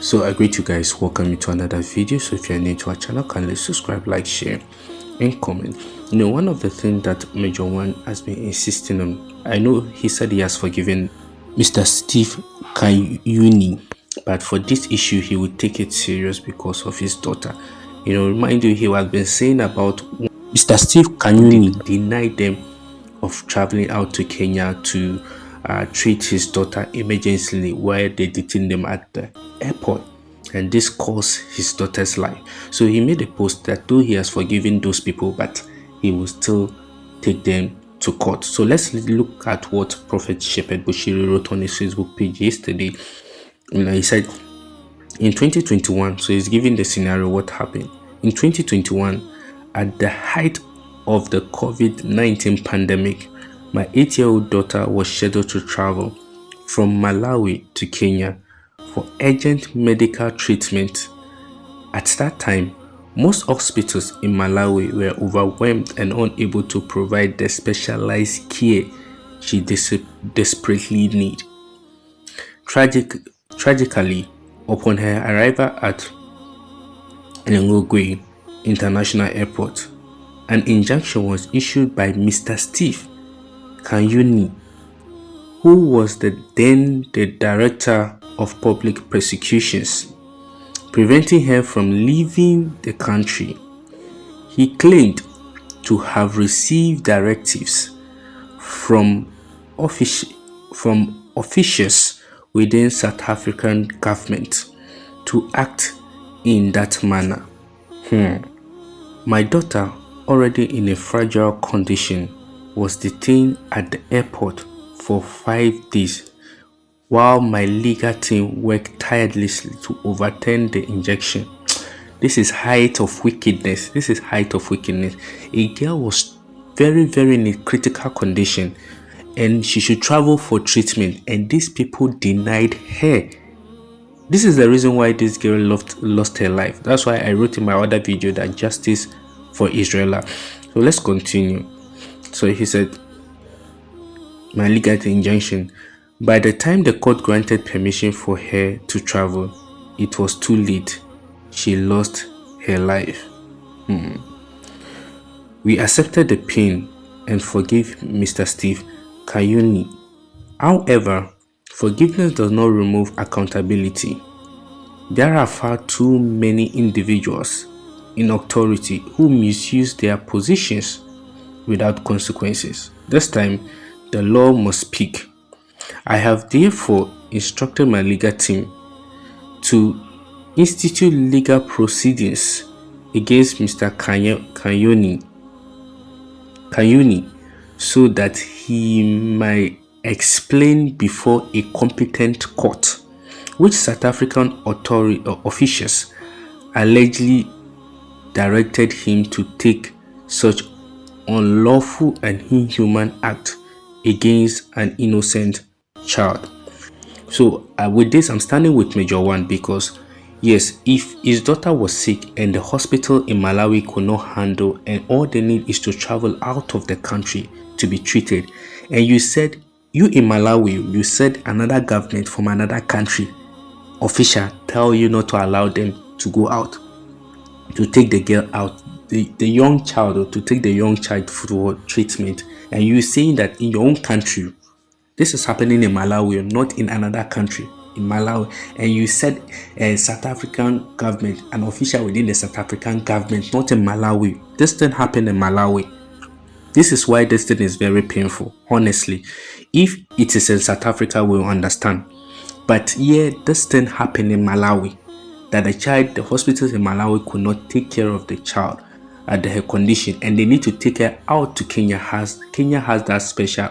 So I greet you guys, welcome you to another video. So if you're new to our channel, kindly subscribe, like, share and comment. One of the things that Major One has been insisting on, I know he said he has forgiven Mr. Steve Kayuni, but for this issue he would take it serious because of his daughter. Remind you, he has been saying about Mr. Steve Kayuni denied them of traveling out to Kenya to treat his daughter emergently while they detained them at the airport, and this cost his daughter's life. So he made a post that though he has forgiven those people, but he will still take them to court. So let's look at what Prophet Shepherd Bushiri wrote on his Facebook page yesterday. He said in 2021, so he's giving the scenario what happened in 2021 at the height of the COVID-19 pandemic. My 8-year-old daughter was scheduled to travel from Malawi to Kenya for urgent medical treatment. At that time, most hospitals in Malawi were overwhelmed and unable to provide the specialized care she desperately needed. Tragically, upon her arrival at Lengogwe International Airport, an injunction was issued by Mr. Steve Kayuni, who was then the Director of Public Prosecutions, preventing her from leaving the country. He claimed to have received directives from officials within South African government to act in that manner. My daughter, already in a fragile condition, was detained at the airport for 5 days while my legal team worked tirelessly to overturn the injunction. This is height of wickedness. This is height of wickedness. A girl was very, very in a critical condition and she should travel for treatment, and these people denied her. This is the reason why this girl lost her life. That's why I wrote in my other video that justice for Israel. So let's continue. So he said, my legal injunction. By the time the court granted permission for her to travel, it was too late. She lost her life. We accepted the pain and forgive Mr. Steve Kayuni. However, forgiveness does not remove accountability. There are far too many individuals in authority who misuse their positions without consequences. This time, the law must speak. I have therefore instructed my legal team to institute legal proceedings against Mr. Kayuni so that he might explain before a competent court which South African officials allegedly directed him to take such unlawful and inhuman act against an innocent child. So with this, I'm standing with Major One, because yes, if his daughter was sick and the hospital in Malawi could not handle, and all they need is to travel out of the country to be treated, and you in Malawi, you said another government from another country official tell you not to allow them to go out, to take the girl out, the young child, or to take the young child for treatment, and you saying that in your own country, this is happening in Malawi, not in another country, in Malawi, and you said a South African government, an official within the South African government, not in Malawi. This thing happened in Malawi. This is why this thing is very painful, honestly. If it is in South Africa, we'll understand. But yeah, this thing happened in Malawi, that the hospitals in Malawi could not take care of the child at her condition, and they need to take her out to Kenya. Kenya has that special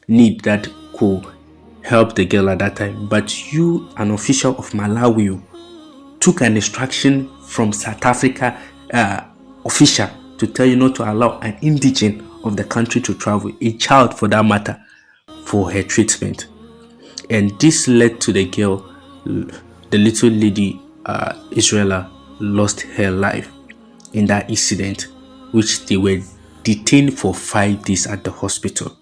need that could help the girl at that time. But you, an official of Malawi, took an instruction from South Africa official to tell you not to allow an indigent of the country to travel, a child for that matter, for her treatment. And this led to the girl, the little lady, Israela, lost her life in that incident, which they were detained for 5 days at the hospital.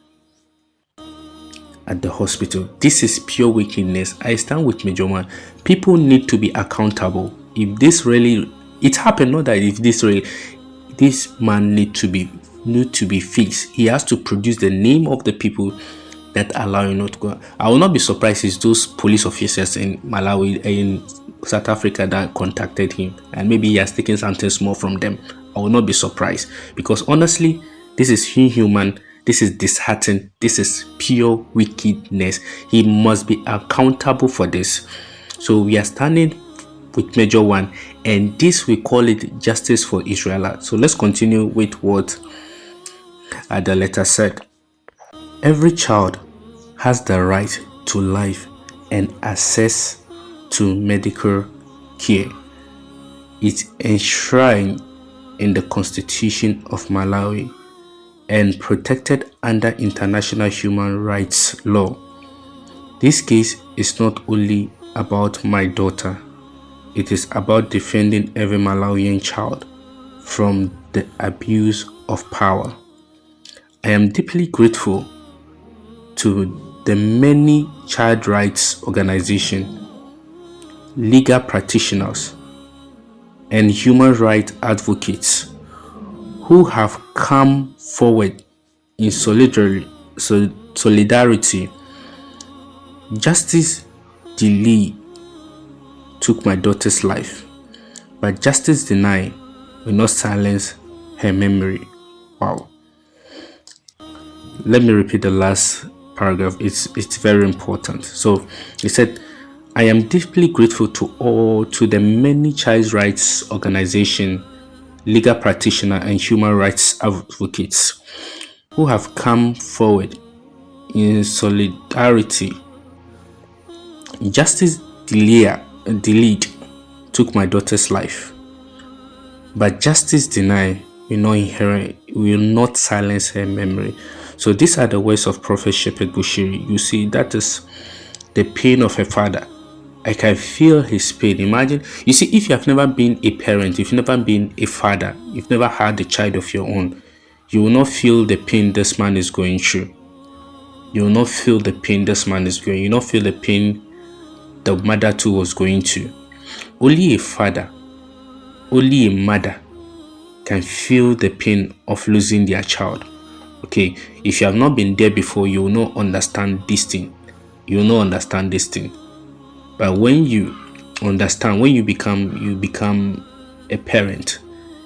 at the hospital. This is pure wickedness. I stand with Major Man. People need to be accountable. If this really it happened, not that if this really this man need to be fixed. He has to produce the name of the people that allow him not to go. I will not be surprised if those police officers in Malawi in South Africa that contacted him and maybe he has taken something small from them. I will not be surprised because honestly, this is inhuman. This is disheartening. This is pure wickedness. He must be accountable for this. So we are standing with Major One, and this we call it justice for Israel. So let's continue with what the letter said. Every child has the right to life and access to medical care. It's enshrined in the Constitution of Malawi and protected under international human rights law. This case is not only about my daughter, it is about defending every Malawian child from the abuse of power. I am deeply grateful to the many child rights organizations, legal practitioners, and human rights advocates who have come forward in solidarity. Justice delayed took my daughter's life, but justice denied will not silence her memory. Wow. Let me repeat the last paragraph. It's very important. So he said, I am deeply grateful to the many child rights organizations, legal practitioners, and human rights advocates who have come forward in solidarity. Justice delayed took my daughter's life, but justice denied will not silence her memory. So these are the words of Prophet Shepherd Bushiri. You see, that is the pain of a father. I can feel his pain. Imagine, you see, if you have never been a parent, if you've never been a father, you've never had a child of your own, you will not feel the pain this man is going through. You will not feel the pain this man is going. You will not feel the pain the mother too was going through. Only a father, only a mother can feel the pain of losing their child. Okay, if you have not been there before, you will not understand this thing. You will not understand this thing. But when you understand, when you become a parent,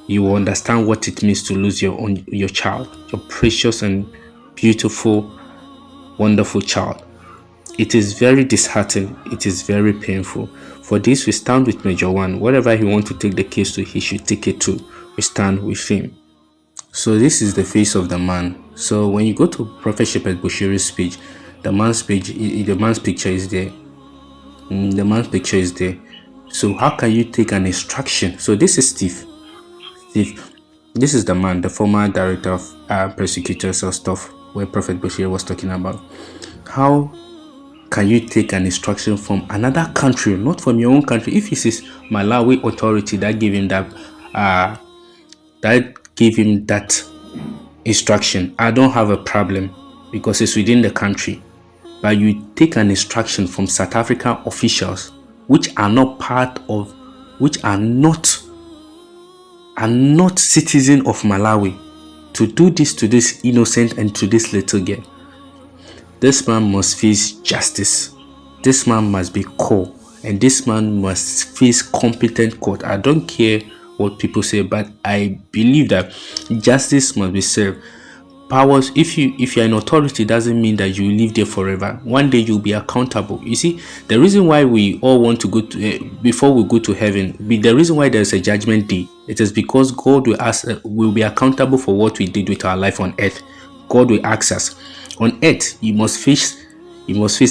you will understand what it means to lose your child, your precious and beautiful, wonderful child. It is very disheartening. It is very painful. For this, we stand with Major One. Wherever he wants to take the case to, he should take it to. We stand with him. So this is the face of the man. So when you go to Prophet Shepherd Bushiri's page, the man's picture is there. The man's picture is there. So how can you take an instruction? So this is Steve. This is the man, the former director of persecutors or stuff where Prophet Bushiri was talking about. How can you take an instruction from another country, not from your own country? If it is Malawi authority that gave him that instruction, I don't have a problem because it's within the country. But you take an instruction from South African officials which are not citizen of Malawi to do this to this innocent and to this little girl. This man must face justice. This man must be called, and this man must face competent court. I don't care what people say, but I believe that justice must be served. Powers, if you're an authority, doesn't mean that you live there forever. One day you'll be accountable. You see, the reason why we all want to go to before we go to heaven, the reason why there's a judgment day, it is because God will be accountable for what we did with our life on earth. God will ask us. On earth, you must face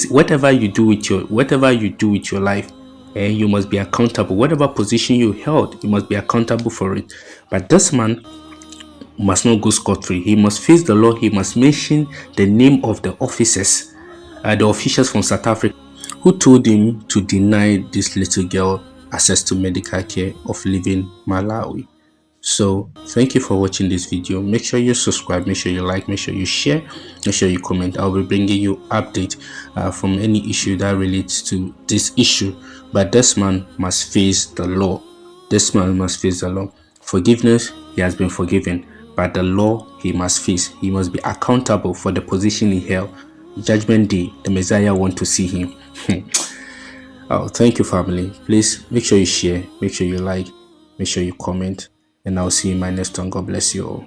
whatever you do with your life, and you must be accountable. Whatever position you held, you must be accountable for it. But this man must not go scot-free. He must face the law. He must mention the name of the officers, the officials from South Africa who told him to deny this little girl access to medical care of living Malawi. So thank you for watching this video. Make sure you subscribe, make sure you like, make sure you share, make sure you comment. I'll be bringing you update from any issue that relates to this issue. But this man must face the law. This man must face the law. Forgiveness, he has been forgiven, but the law he must face. He must be accountable for the position he held. Judgment day, the Messiah want to see him. Oh, thank you, family. Please make sure you share, make sure you like, make sure you comment, and I'll see you in my next one. God bless you all.